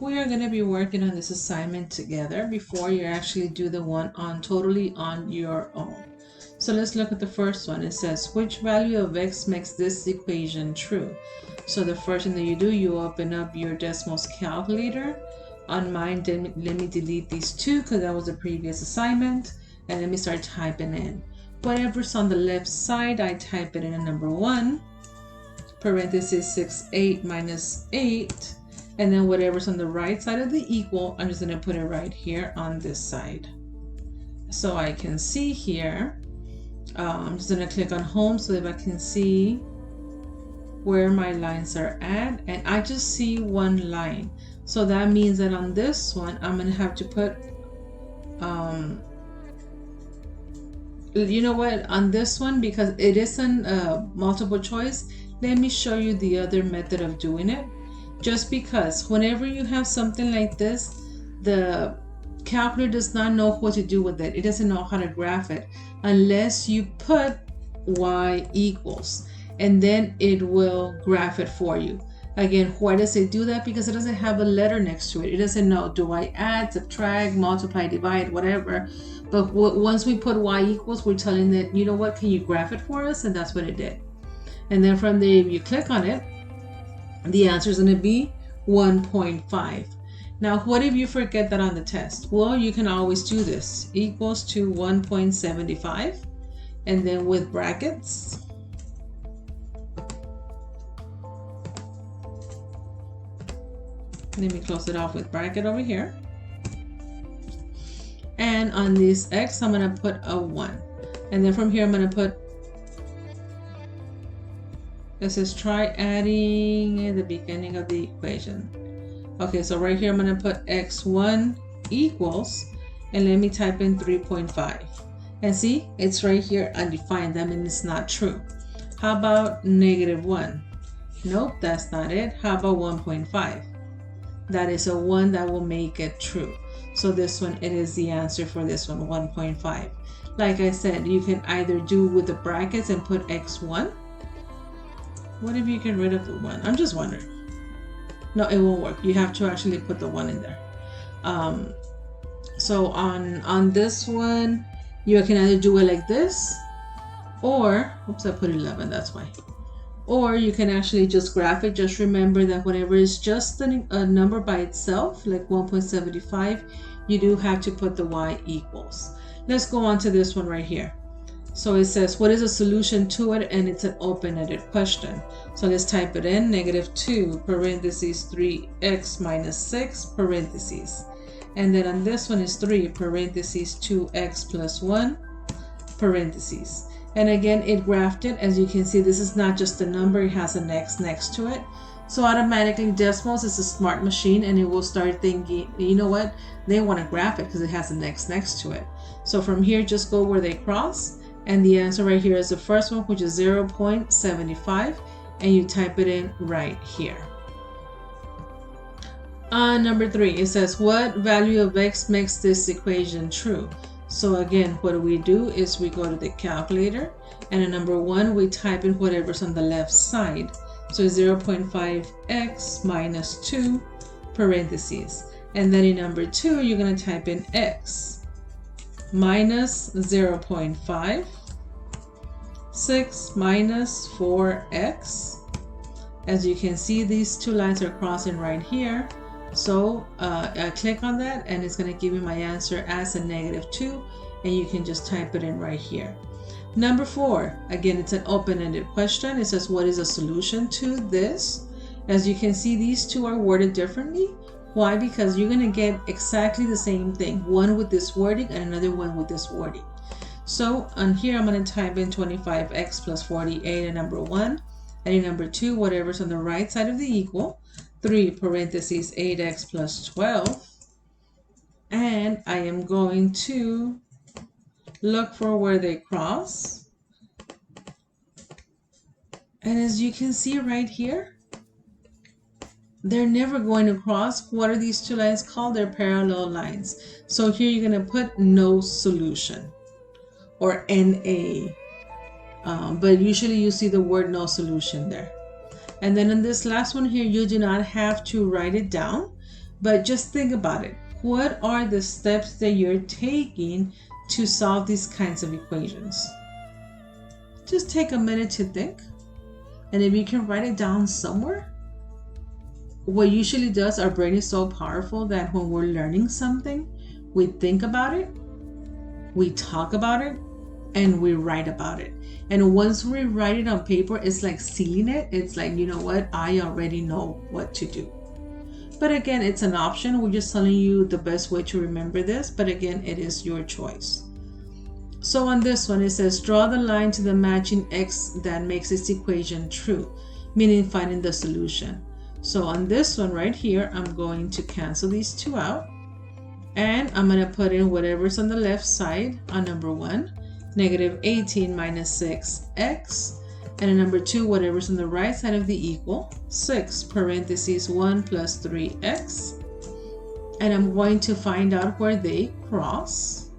We are going to be working on this assignment together before you actually do the one totally on your own. So let's look at the first one. It says, which value of x makes this equation true? So the first thing that you do, you open up your decimals calculator. On mine, let me delete these two because that was the previous assignment. And let me start typing in. Whatever's on the left side, I type it in a number 1. Parenthesis 6, 8 minus 8. And then whatever's on the right side of the equal, I'm just going to put it right here on this side. So I can see here, I'm just going to click on home so that I can see where my lines are at. And I just see one line. So that means that on this one, I'm going to have to put, you know what, on this one, because it isn't multiple choice, let me show you the other method of doing it. Just because whenever you have something like this, the calculator does not know what to do with it. It doesn't know how to graph it unless you put y equals, and then it will graph it for you. Again, why does it do that? Because it doesn't have a letter next to it. It doesn't know, do I add, subtract, multiply, divide, whatever. But once we put y equals, we're telling that, you know what, can you graph it for us? And that's what it did. And then from there, if you click on it, the answer is going to be 1.5. Now, what if you forget that on the test? Well, you can always do this. Equals to 1.75. And then with brackets. Let me close it off with bracket over here. And on this x, I'm going to put a 1. And then from here, I'm going to put, it says try adding at the beginning of the equation. Okay, so right here I'm going to put x1 equals, and let me type in 3.5. And see, it's right here undefined. That means it's not true. How about -1? Nope, that's not it. How about 1.5? That is a 1 that will make it true. So this one, it is the answer for this one, 1.5. Like I said, you can either do with the brackets and put x1. What if you get rid of the 1? I'm just wondering. No, it won't work. You have to actually put the 1 in there. So on this one, you can either do it like this, or, oops, I put 11, that's why. Or you can actually just graph it. Just remember that whenever it's just a number by itself, like 1.75, you do have to put the y equals. Let's go on to this one right here. So it says, what is a solution to it? And it's an open-ended question. So let's type it in, -2, parentheses 3x minus 6, parentheses. And then on this one is 3, parentheses 2x plus 1, parentheses. And again, it graphed it. As you can see, this is not just a number, it has an x next to it. So automatically Decimals is a smart machine, and it will start thinking, you know what, they want to graph it because it has an x next to it. So from here, just go where they cross. And the answer right here is the first one, which is 0.75, and you type it in right here. Number 3, it says, what value of x makes this equation true? So again, what we do is we go to the calculator, and in number 1, we type in whatever's on the left side. So 0.5x minus 2, parentheses. And then in number 2, you're going to type in x minus 0.5, 6 minus 4x. As you can see, these two lines are crossing right here. So I click on that, and it's going to give me my answer as a -2, and you can just type it in right here. Number 4, again, it's an open-ended question. It says, what is a solution to this? As you can see, these two are worded differently. Why? Because you're going to get exactly the same thing, one with this wording and another one with this wording. So on here, I'm going to type in 25x plus 48 in number 1, and in number 2, whatever's on the right side of the equal, 3 parentheses 8x plus 12. And I am going to look for where they cross. And as you can see right here, they're never going to cross. What are these two lines called? They're parallel lines. So here you're going to put no solution, or NA. But usually you see the word no solution there. And then in this last one here, you do not have to write it down. But just think about it. What are the steps that you're taking to solve these kinds of equations? Just take a minute to think. And if you can write it down somewhere, what usually does, our brain is so powerful that when we're learning something, we think about it, we talk about it, and we write about it. And once we write it on paper, it's like sealing it. It's like, you know what? I already know what to do. But again, it's an option. We're just telling you the best way to remember this. But again, it is your choice. So on this one, it says, draw the line to the matching x that makes this equation true, meaning finding the solution. So on this one right here, I'm going to cancel these two out. And I'm going to put in whatever's on the left side on number 1, negative 18 minus 6x. And in number 2, whatever's on the right side of the equal, 6 parentheses 1 plus 3x. And I'm going to find out where they cross.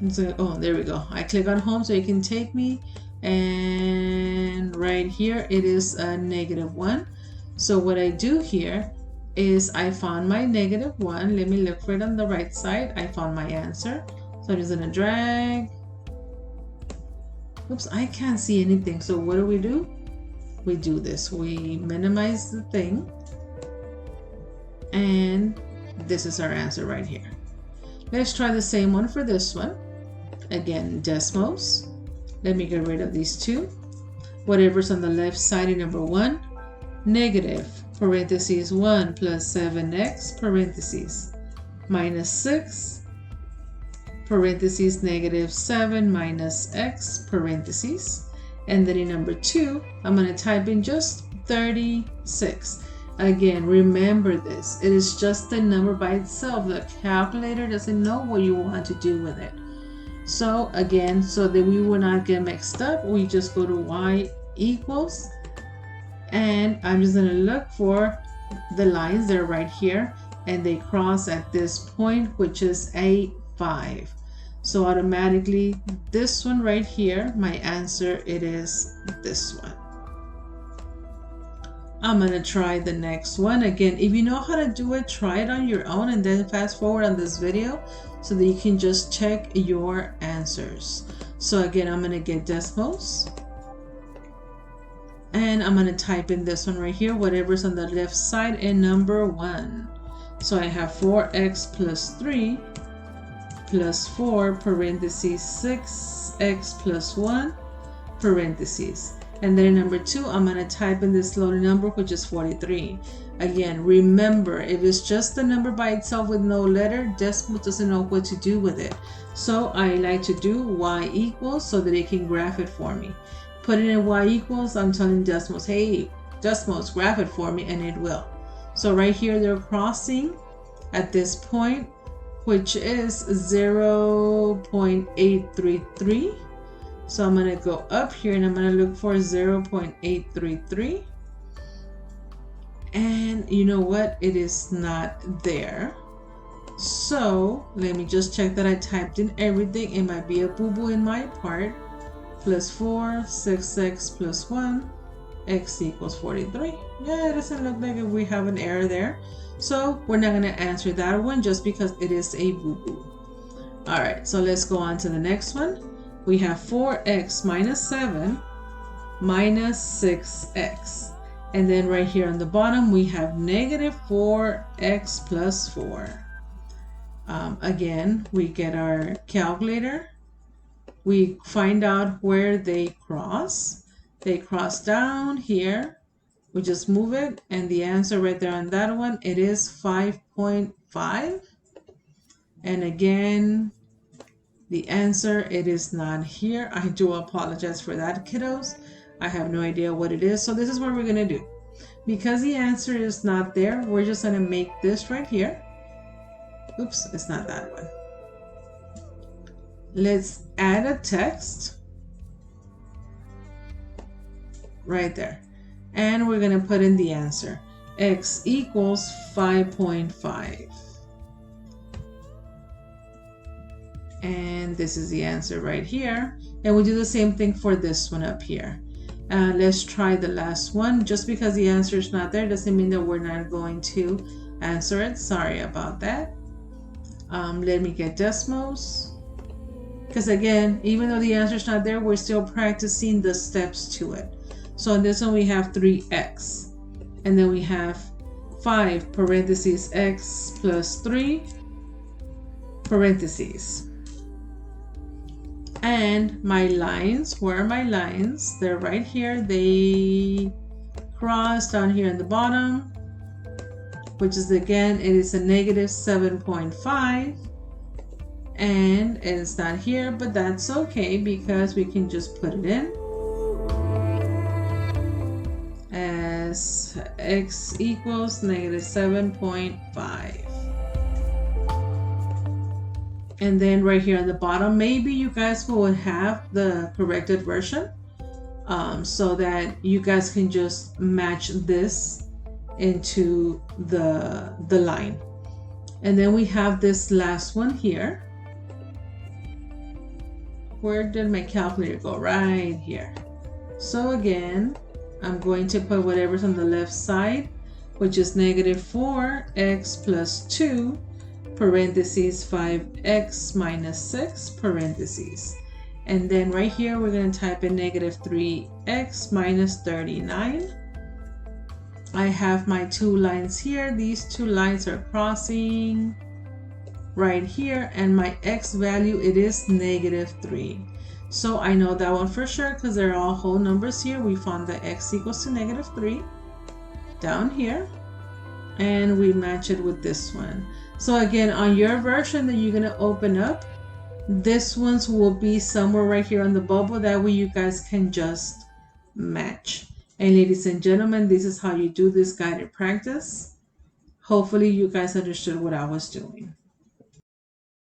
So, oh, there we go. I click on home so it can take me. And right here, it is a negative 1. So what I do here is I found my negative 1. Let me look for it on the right side. I found my answer. So I'm just going to drag. Oops, I can't see anything. So what do? We do this. We minimize the thing. And this is our answer right here. Let's try the same one for this one. Again, decimals. Let me get rid of these two. Whatever's on the left side in number 1, negative parentheses 1 plus 7x parentheses minus 6 parentheses negative 7 minus x parentheses. And then in number 2, I'm going to type in just 36. Again, remember this. It is just a number by itself. The calculator doesn't know what you want to do with it. So again, so that we will not get mixed up, we just go to y equals. And I'm just going to look for the lines that are right here. And they cross at this point, which is A5. So automatically, this one right here, my answer, it is this one. I'm going to try the next one. Again, if you know how to do it, try it on your own and then fast forward on this video so that you can just check your answers. So again, I'm going to get decimals. And I'm going to type in this one right here, whatever's on the left side in number 1. So I have 4x plus 3 plus 4 parentheses 6x plus 1 parentheses. And then in number 2, I'm going to type in this loaded number, which is 43. Again, remember, if it's just a number by itself with no letter, decimal doesn't know what to do with it. So I like to do y equals so that it can graph it for me. Put it in y equals, I'm telling decimals, hey, decimals, graph it for me, and it will. So right here, they're crossing at this point, which is 0.833. So I'm going to go up here and I'm going to look for 0.833. And you know what? It is not there. So let me just check that I typed in everything. It might be a boo-boo in my part. Plus 4, 6x plus 1, x equals 43. Yeah, it doesn't look like we have an error there. So we're not going to answer that one just because it is a boo-boo. All right, so let's go on to the next one. We have 4x minus 7 minus 6x. And then right here on the bottom, we have negative 4x plus 4. Again, we get our calculator. We find out where they cross. They cross down here. We just move it. And the answer right there on that one, it is 5.5. And again, the answer, it is not here. I do apologize for that, kiddos. I have no idea what it is. So this is what we're going to do. Because the answer is not there, we're just going to make this right here. Oops, it's not that one. Let's add a text right there. And we're going to put in the answer. X equals 5.5. And this is the answer right here. And we do the same thing for this one up here. Let's try the last one. Just because the answer is not there doesn't mean that we're not going to answer it. Sorry about that. Let me get decimals. Because again, even though the answer is not there, we're still practicing the steps to it. So in this one, we have 3x. And then we have 5 parentheses x plus 3 parentheses. And my lines, where are my lines? They're right here. They cross down here in the bottom, which is again, it is a negative 7.5. And it's not here, but that's okay because we can just put it in as x equals negative 7.5. And then right here on the bottom, maybe you guys will have the corrected version so that you guys can just match this into the line. And then we have this last one here. Where did my calculator go? Right here. So again, I'm going to put whatever's on the left side, which is negative 4x plus 2 parentheses 5x minus 6 parentheses. And then right here, we're going to type in negative 3x minus 39. I have my 2 lines here. These 2 lines are crossing right here, and my x value, it is negative 3. So I know that one for sure because they're all whole numbers here. We found that x equals to negative 3 down here, and we match it with this one. So again, on your version that you're going to open up, this ones will be somewhere right here on the bubble. That way you guys can just match. And ladies and gentlemen, this is how you do this guided practice. Hopefully you guys understood what I was doing.